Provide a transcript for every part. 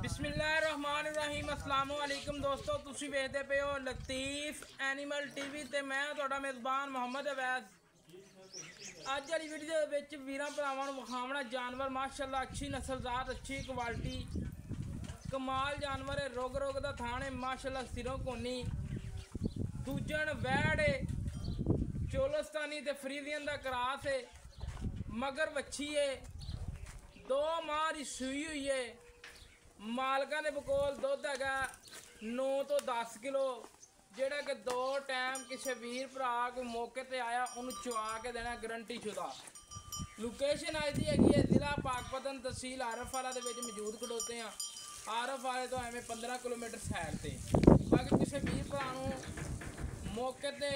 बिस्मिल्लाहिर्रहमानिर्रहीम अस्सलाम वालेकुम दोस्तों, तुसी वेखदे पे हो लतीफ एनिमल टीवी ते मैं तुहाडा मेज़बान मोहम्मद अवैस। अज वाली वीडियो विच वीरां भरावां नूं विखावणा जानवर माशाअल्लाह अच्छी नस्लजात अच्छी क्वालिटी कमाल जानवर है। रोग रोग दा थान है माशाअल्लाह, सिरों कोनी दूजन वैड़ है, चोलस्तानी ते फ्रीजियन दा क्रास है, मगर वच्छी है, 2 माह दी सूई हुई है। मालकां दे बकोल दुध हैगा 9 तो 10 किलो, जेड़ा कि 2 टाइम किसी वीर भरा को मौके ते आया उन्होंने चुआ के देना गारंटी शुदा। लोकेशन अज दी हैगी है जिला पाकपतन तहसील आरफ वाला दे विच मौजूद खड़ोते हैं। आरफ वाले तो एवें 15 किलोमीटर सैर से। बाकी किसी वीर भरा मौके ते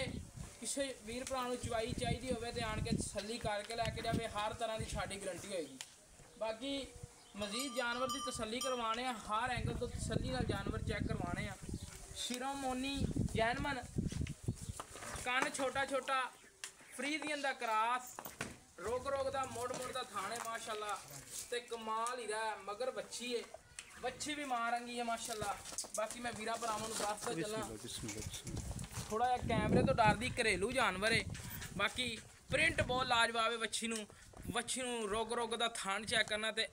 किसी वीर भरा चुवाई चाहिए होवे ते आन के तसल्ली करके लैके जाए, हर तरह की साडी गारंटी होएगी। बाकी मजीद जानवर की तसल्ली करवाने, हर एंगल तो तसल्ली नाल जानवर चेक करवाने। शिरोमोनी जैनमन, कन छोटा छोटा, फ्रीजियन का क्रास, रोग रोग का मुड़ मुड़ का थाने माशाअल्लाह ते कमाल ही रहा। मगर बच्ची है, बच्ची भी मां रंगी है माशाअल्लाह। बाकी मैं वीरा भरावां नूं दसदा चलां, थोड़ा जिहा कैमरे तो डरदी घरेलू जानवर है। बाकी प्रिंट बहुत लाजवाब है। वच्छी नूं रोग रोग का थान चेक करना ते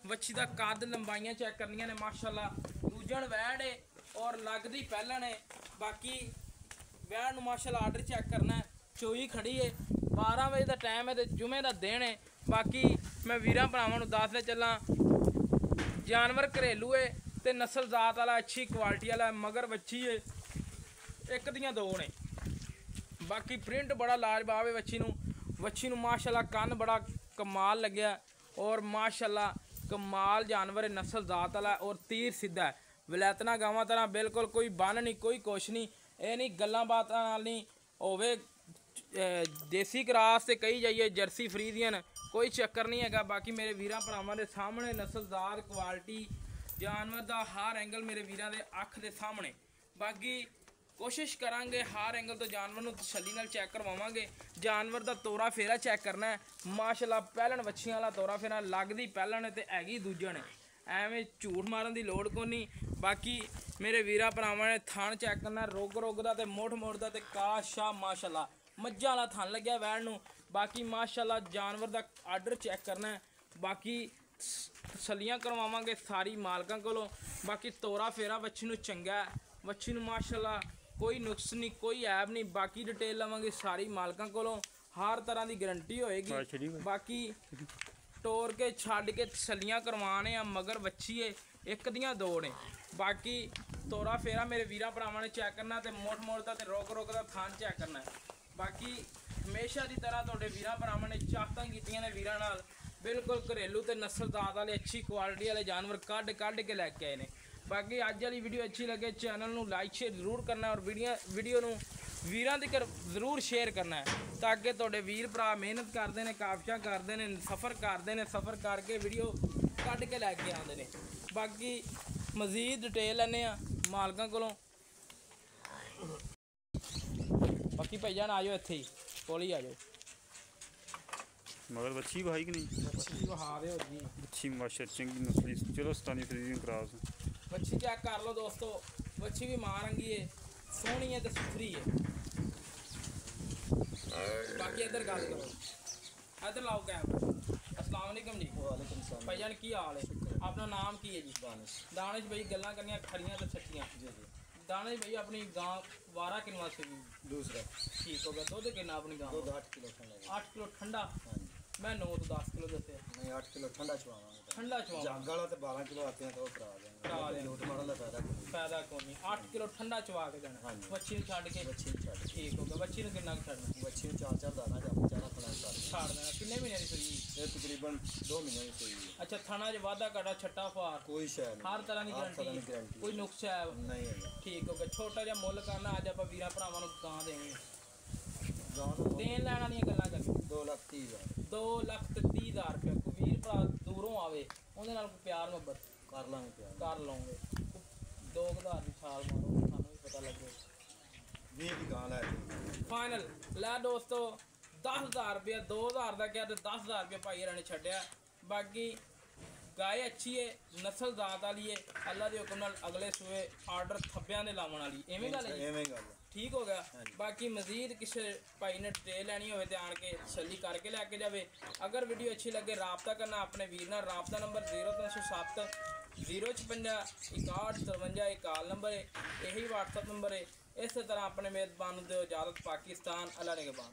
वच्छी का कद लंबाइयां चेक करनियां ने माशाअल्लाह। दूजन वैड़ है और लगदी पहलन है। बाकी वैड़ नूं माशाअल्लाह आर्डर चेक करना है। चोई खड़ी है, 12 बजे का टाइम है तो जुमे का दिन है। बाकी मैं वीरां भरावां नूं दसदा चलां, जानवर घरेलू है तो नस्ल जात वाला अच्छी क्वालिटी वाला, मगर वच्छी है, एक दियां 2 ने। बाकी प्रिंट बड़ा लाजवाब है वच्छी नूं माशाअल्लाह, कन बड़ा कमाल लग्या और माशाअल्लाह कमाल जानवर है, नस्ल जात वाला और तीर सीधा है। वलैतना गावां तरह बिल्कुल कोई बन नहीं, कोई कुछ नहीं। ये नहीं गल्लां बातां नाल नहीं होवे देसी क्रास ते कही जाइए जर्सी फ्रीजियन, कोई चक्कर नहीं हैगा। बाकी मेरे वीरां भरावां दे सामने नस्लदार क्वालिटी जानवर दा हर एंगल मेरे वीरां दे अख दे सामने। बाकी कोशिश करांगे हर एंगल तो जानवर नूं तसल्ली नाल चेक करवावांगे। जानवर दा तोरा फेरा चेक करना है माशाअल्लाह। पहलन वच्छियां वाला तोरा फेरा लगदी पहलन है ते हैगी दूजन है, एवें झूठ मारन दी लोड़ कोई नहीं। बाकी मेरे वीरा भरावां ने थान चेक करना, रोग रोग दा ते मुठ मुठ दा ते काशा माशाअल्लाह मज्झां वाला थान लग्या वैड़ नूं। बाकी माशाअल्लाह जानवर दा आर्डर चेक करना है। बाकी तसल्लियां करवावांगे सारी मालकां कोलों। बाकी तोरा फेरा वच्छी नूं चंगा है, वच्छी नूं माशाअल्लाह कोई नुक्स नहीं, कोई ऐब नहीं। बाकी डिटेल लवांगे सारी मालकां कोलों, हर तरह की गारंटी होएगी। बाकी टोर के छड्ड के तसल्लियां करवाने, मगर वच्छी है, एक दियां 2 ने। बाकी तोरा फेरा मेरे वीरां भरावां ने चेक करना ते मुठ मुड़ दा ते रोक रोक दा थान चेक करना है। बाकी हमेशा की तरह तुहाडे वीरां भरावां ने चाहतां कीतियां ने वीरां नाल, बिल्कुल घरेलू ते नस्लदार वाले अच्छी क्वालिटी वाले जानवर कढ़ के लैके आए ने। बाकी अज वाली वीडियो अच्छी लगे चैनल नूं लाइक शेयर जरूर करना है और वीडियो नूं वीरां तक जरूर शेयर करना है, ताकि तुहाडे वीर भरा मेहनत करते हैं, काबशा करते हैं, सफ़र करके वीडियो कढ़ के लैके आते हैं। बाकी मजीद डिटेल लैने मालकां कोलों। बाकी भाईजान आ जाओ, इत्थे ही कोल ही आ जाओ। मगर बच्ची भाई कि नहीं? बच्ची वहा दे जी, बच्ची माशा चंगी नस्ली, चलो स्तानी फ्रीजियन क्रास। बच्ची चेक कर लो दोस्तों, बच्ची भी मां रंगी है, सोहनी है तो सुथरी है। बाकी इधर गल करो, इधर लाओ कैमरा। अस्सलाम वालेकुम जी। वालेकुम सलाम भाईजान की हाल है? अपना नाम की है जी? दानिश। दानिश भाई गल्लां करनियां खड़ियां तो सच्चियां। जी जी। दानिश भाई अपनी गां वारा किनवा से भी दूसरा ठीक हो गया। दुध कितना अपनी गां? दूध 8 किलो ठंडा। 8 किलो ठंडा। हाँ जी। मैं 9 तो 10 किलो दसे। नहीं 8 किलो ठंडा चुवावांगे। ठंडा चुवा जग वाला तो 12 किलो आते हैं तो करा देंगे। लोट मारन का फायदा कोई नहीं। 8 किलो ठंडा चुवा के देना। हाँ जी। बच्ची नूं छड्ड के बच्ची छड़ ठीक हो गया। बच्ची नूं किन्ना छड्डना? बच्ची 4 दाना जा चारा खड़ा छाड़ देना। किन्ने महीने की सूई? ये तकरीबन 2 महीने की सूई है। अच्छा, थाना च वाधा काटा छट्टा फार कोई शय नहीं, हर तरह की गारंटी, कोई नुक्स है नहीं है। ठीक हो गया। छोटा जिहा मुੱਲ करना, अज आप वीरां भरावां नूं गां देंगे। गां देन लैण वालियां गल्लां करिए। 2,30,000 2,30,000 रुपया। कोई वीर भरा दूरों आवे ਉਹਦੇ ਨਾਲ ਕੋਈ प्यार मुहब्बत कर लांगे प्यार कर लओगे। 2,000 ਦੀ ਛਾਲ ਮਾਰੋ, ਸਾਨੂੰ ਵੀ ਪਤਾ ਲੱਗੇ। 20 की गां लै फाइनल लै दोस्तों 10,000 रुपया, 2,000 का क्या तो 10,000 रुपया भाई हरा ने छड्डिया। बाकी ਗਾਏ ਅੱਛੀ ਹੈ, ਨਸਲ ਜ਼ਾਤ ਵਾਲੀ ਹੈ, ਅੱਲਾ ਦੇ ਹੁਕਮ ਨਾਲ ਅਗਲੇ ਸੂਏ ਆਰਡਰ ਥੱਬਿਆਂ ਦੇ ਲਾਉਣ ਵਾਲੀ, ਐਵੇਂ ਗੱਲ ਹੈ ਜੀ? ਐਵੇਂ ਗੱਲ ਹੈ। ਠੀਕ ਹੋ ਗਿਆ। ਬਾਕੀ ਮਜ਼ੀਦ ਕਿਸੇ ਭਾਈ ਨੇ ਡਿਟੇਲ ਲੈਣੀ ਹੋਵੇ ਤੇ ਆਣ ਕੇ ਤਸੱਲੀ ਕਰਕੇ ਲੈ ਕੇ ਜਾਵੇ। ਅਗਰ ਵੀਡੀਓ ਅੱਛੀ ਲੱਗੇ ਰਾਬਤਾ ਕਰਨਾ ਆਪਣੇ ਵੀਰ ਨਾਲ। ਰਾਬਤਾ ਨੰਬਰ 0307 056 61 53 ਕਾਲ ਨੰਬਰ ਹੈ, ਇਹੀ WhatsApp ਨੰਬਰ ਹੈ। ਇਸੇ ਤਰ੍ਹਾਂ ਆਪਣੇ ਮੇਜ਼ਬਾਨ ਨੂੰ ਦਿਓ ਇਜਾਜ਼ਤ। ਪਾਕਿਸਤਾਨ, ਅੱਲਾ ਨਿਗਹਬਾਨ।